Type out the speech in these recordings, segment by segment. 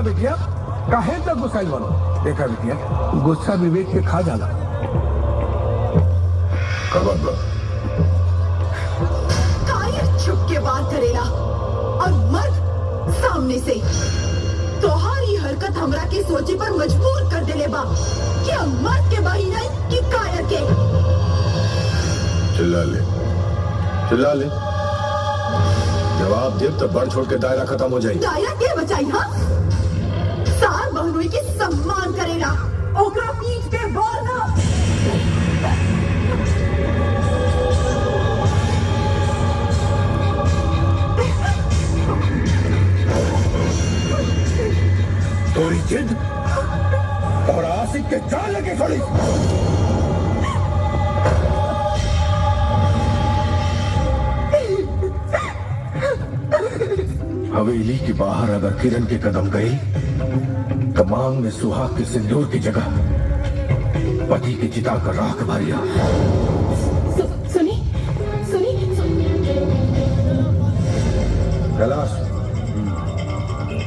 बिटिया काहे तक गुस्साइल बनो। देखा बिटिया गुस्सा विवेक के खा जाला। छुप के बात करेला और मर्द सामने से तोहारी हरकत हमरा के सोचे पर मजबूर कर देले बा कि हम मर्द के बाही नहीं कि कायर के। चिल्ला ले जवाब दे तब बढ़ छोड़ के दायरा खत्म हो जाएगी। दायरा के बचाई हाँ सार बहनोई के सम्मान करेला ओकरा पीठ पे बोल ना। थोड़ी जिद और आसिक के जान लगे खड़ी। हवेली के बाहर अगर किरण के कदम गए तो मांग में सुहाग के सिंदूर की जगह पति की चिता का राख भरिया। सुनी कैलाश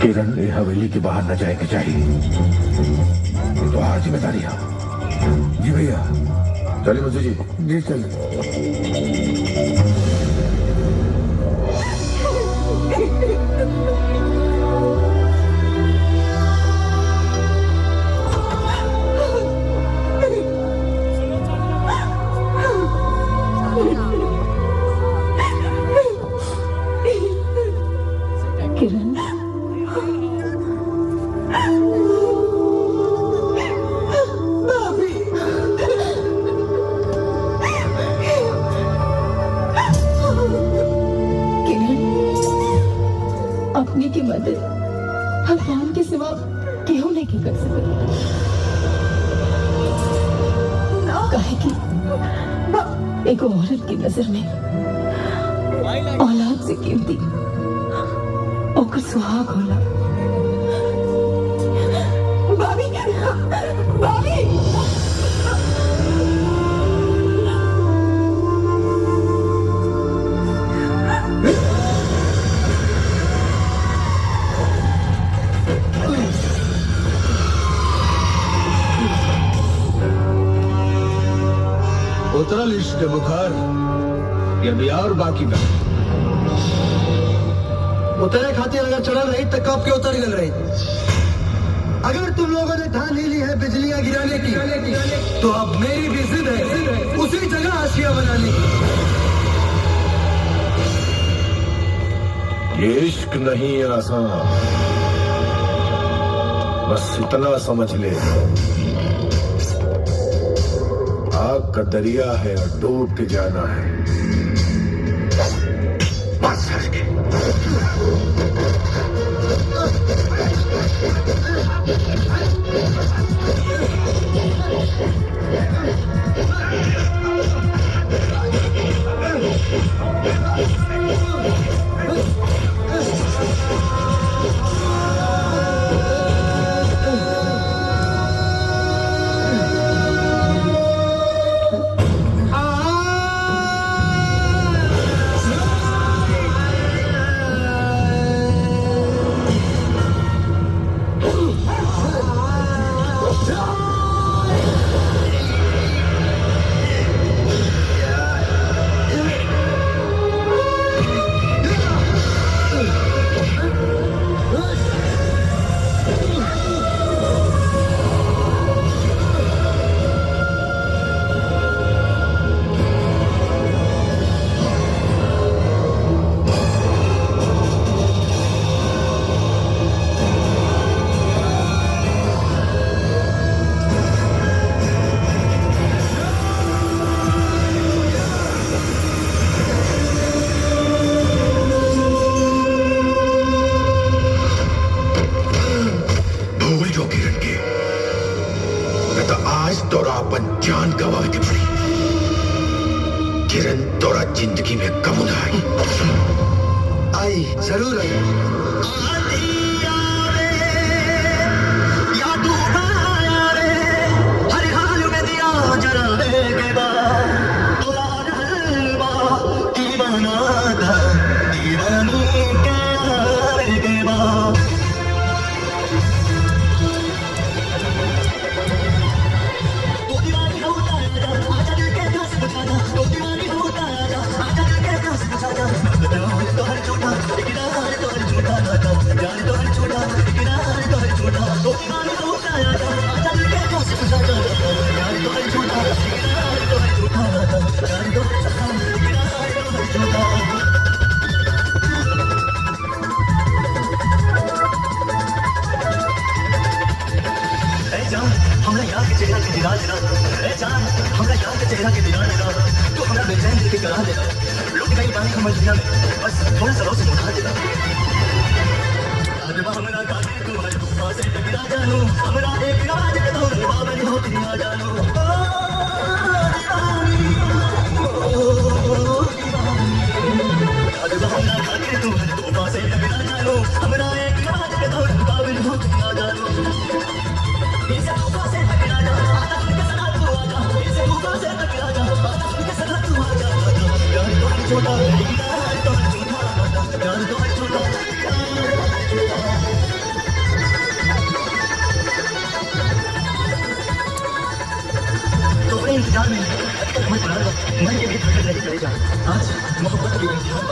किरण ये हवेली के बाहर न जाएगी चाहिए। तो आज जिम्मेदारी है। जी भैया चलिए मुझे जी चलिए। किरण अपनी की मदद भगवान के सिवा क्यों नहीं कर सकते। काहे कि एक औरत की नजर में औलाद से कीमती ओकर सुहाग होला। भाभी उतरल इश्क बुखार ये भी और बाकी बा। उतरे खातिर अगर चढ़ल रही तो कब के उतर गल रही। अगर तुम लोगों ने ठान ही ली है बिजलियां गिराने की तो अब मेरी भी जिद है उसी जगह आशिया बनाने की। ये इश्क नहीं आसान, बस इतना समझ ले आग का दरिया है और डूब के जाना है। बस जान गवावे के पड़ी। किरण तोरा जिंदगी में कब न आई जरूर आई। देखा कि बिगाड़ देगा तो हमारा बेचैन दिल के करा देगा लुट गई पानी का मजलिया में बस थोड़ा सा से उठा देगा हमरा काटे तू हर गुफा से टकरा जानू हमरा एक राज के दौर बाबन हो दिया जानू हमरा काटे तू हर गुफा से टकरा जानू हमरा एक राज के दौर बाबन हो दिया जानू इसे गुफा से टकरा जा आता के सदा तू आजा इसे गुफा से टकरा जा आता के सदा तू आजा यार तो छोटा यार तो छोटा यार तो छोटा तो इंतजार में मैं बना रहा मैं ये भी धड़कन नहीं करेगा आज मोहब्बत की इंतजार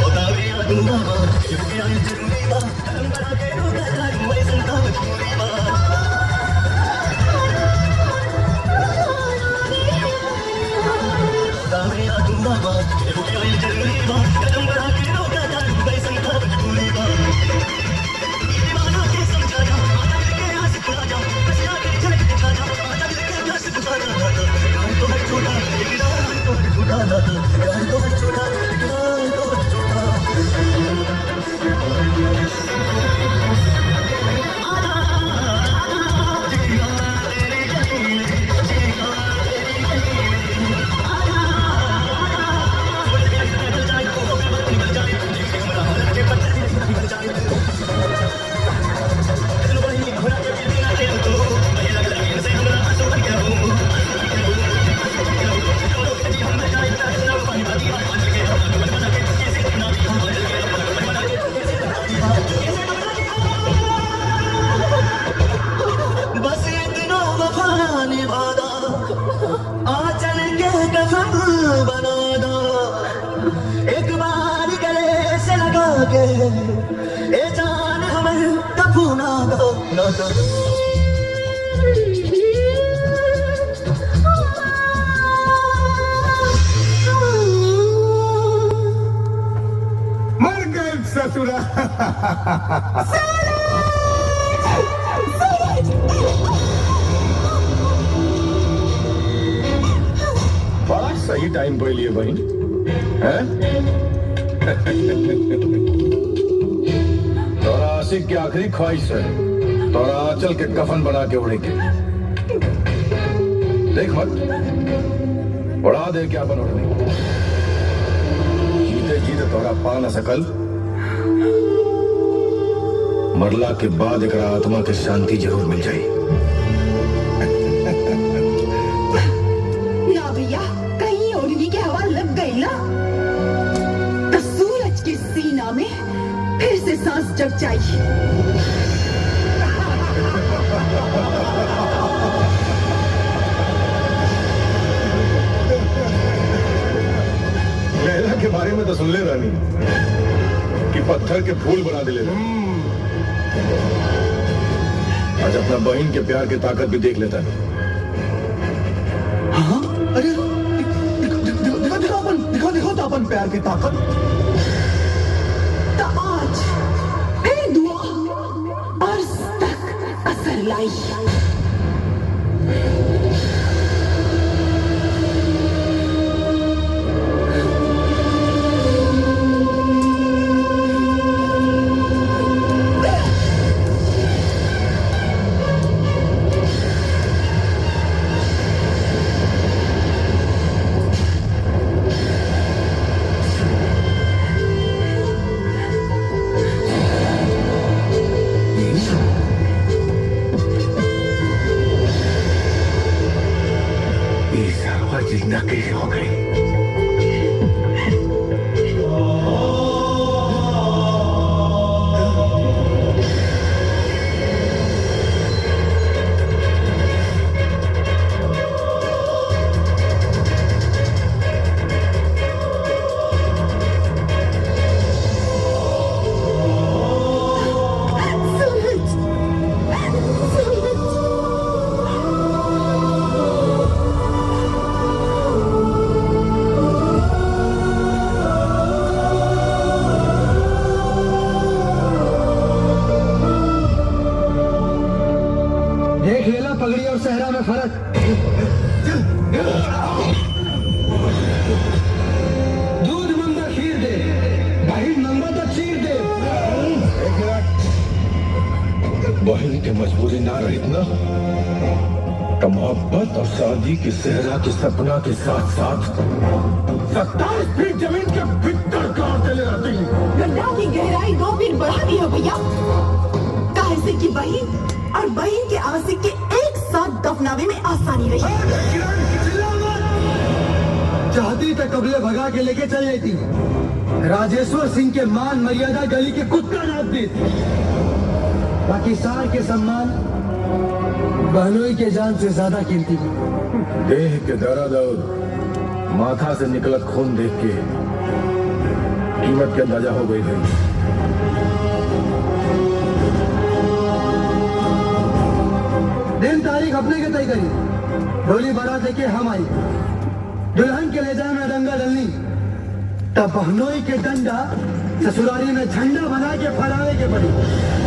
होता गया दूंगा ये आई जरूरी बा हम बना के रोता जाए मैं संता पूरी बा होता गया दूंगा ये आई जरूरी बा हम बना के रोता जाए मैं संता पूरी बा दीवाना के समझा जा आता के आस खुला जा बसिया के झलक दिखा जा आता के प्यास बुझा जा यार तो है छोटा यार तो है छोटा यार तो है छोटा यार तो है छोटा बस इतना वफा निभादा आंचल के कसम बना दो एक बार गले से लगा के ए जान हमें दफना दो ना दो मर गए ससुरा बड़ा सही टाइम पे लिए बहन हैं? तोरा आशिक की आखिरी ख्वाहिश है तोरा आंचल के कफन बना के उड़े के देख मत उड़ा दे क्या बन उड़ने जीते जीते तोरा पा न सकल मरला के बाद एक आत्मा के शांति जरूर मिल जाई ना भैया कहीं ओढ़नी की हवा लग गई ना तो सूरज के सीना में फिर से सांस जग जाई लैला के बारे में तो सुन ले रानी कि पत्थर के फूल बना दे ले आज अपना बहन के प्यार की ताकत भी देख लेता है हाँ अरे दिखा तो अपन प्यार की ताकत तो आज फिर दुआ अर्ज तक असर लाई नकली हो गई सूरज की मजबूरी ना रही ना, तो मोहब्बत और शादी की सेहरा के सपना के साथ साथ 27 फीट जमीन के भीतर गाड़ चले रहती। गड्ढा की गहराई 2 फीट बढ़ा दी है भैया, काहे से कि बहन और बहन के आशिक के एक साथ दफनावे में आसानी रही। चाहती तो कबले भगा के लेके चल जाती। राजेश्वर सिंह के मान मर्यादा गली के कुत्ता नाप दी। बाकी सार के सम्मान बहनोई के जान से ज्यादा कीमती। देह के दर्द और माथा से निकलत खून देख के कीमत के अंदाजा हो गई है। दिन तारीख अपने के तय करी। डोली बारात लेके हम आई, दुल्हन के ले जाए में डंगा डलनी, तब बहनोई के डंडा ससुरारी में झंडा बना के फहरावे के पड़ी।